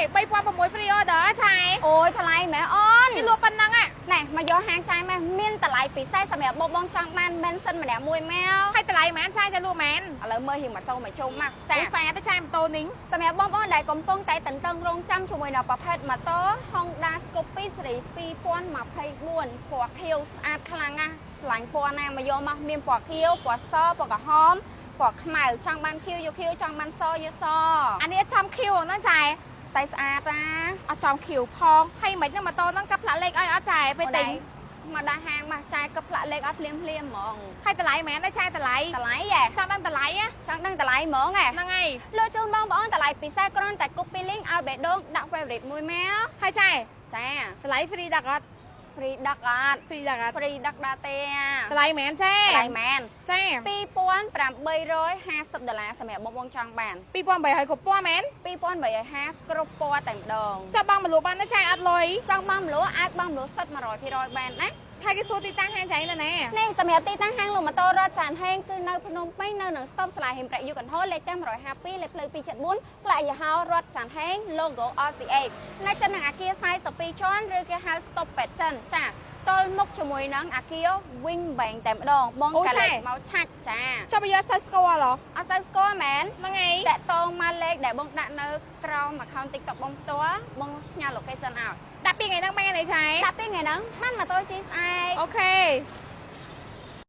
bay qua một mối free order chạy អូយថ្លៃមែនអូន cái lụa pan năng á ណែមកយកហាងចាយមកមានតម្លៃពិសេសសម្រាប់បងចង់បានមិនសិនម្នាក់មួយម៉ែ hay tại lại mẹ chạy chạy lụa mẹ ឥឡូវមើលហ៊ីម៉ូតូមកជុំមក ចា ចា xe tới chạy một tô nính សម្រាប់បងប្អូនដែលកំពុងតែតន្ទឹងរង់ចាំជាមួយនឹងប្រភេទម៉ូតូ Honda Scoopy ស៊េរី2024 ពណ៌ខៀវស្អាតខ្លាំងណាស់ឆ្លាញ់ពណ៌ណាមកយកមកមានពណ៌ខៀវពណ៌សពណ៌ក្រហមពណ៌ខ្មៅចង់បានខៀវយកខៀវចង់បានសយកស anh ấy chăm kêu nó chạy តែស្អាតណា ở trong kêu phong hay mấy nhưng mà tô nó cặp lại lên ơi ở chạy ពេល bên តែ tỉnh មកដល់ហាងមកចាយក៏ផ្លាក់លេខអត់ភ្លាមហ្មង hay tại lại mẹ nó chạy tại lại តម្លៃហ៎ sao đang tại lại á ចង់ដឹងតម្លៃហ្មងហ៎ năng ngay លើជូនបងប្អូនតម្លៃពិសេសគ្រាន់តែ copy link ឲ្យបេះដូងដាក់ favorite មួយម៉ែ hay chạy ចា tại lại free đặc á free ដឹកអត់ free đặc á free ដឹកដល់ទេ tại lại mẹ ថ្លៃ chạy មែន chạy 2850ដុល្លារសម្រាប់បងចង់បាន pi pon bảy hơi của po mẹ 2850គ្រប់ពណ៌តែម្ដង cho băng mà lụa băng nó chạy ắt lôi ចង់បានមលក់អាចបានមលក់សិត 100% បានណា hay cái số ti tăng hay chạy nữa nè នេះសម្រាប់ទីតាំងហាងលក់ម៉ូតូរថចានហេងគឺនៅភ្នំពេញនៅនឹងស្តុបសាលាហេមប្រាក់យូកន្ហលលេខតាម152លេខផ្លូវ274ផ្លាកយីហោរថចានហេង logo RCA នៅចិត្តនឹងអគារ42ជាន់ឬគេហៅស្តុបពេទ្យចិនចាតល់មុខជាមួយនឹងអគារ Wing Bank តែម្ដងបងកាលេខមកឆាច់ចា cho bây giờ sai score rồi អត់សូវស្គាល់មែន năng ngay តាក់តងមកលេខដែលបងដាក់នៅក្រោម account TikTok បងផ្ទាល់បងផ្ញើ location ឲ្យ đặt pi ngày năng bay này chạy ដាក់ពីថ្ងៃហ្នឹងបានម៉ូតូជិះស្អែក ok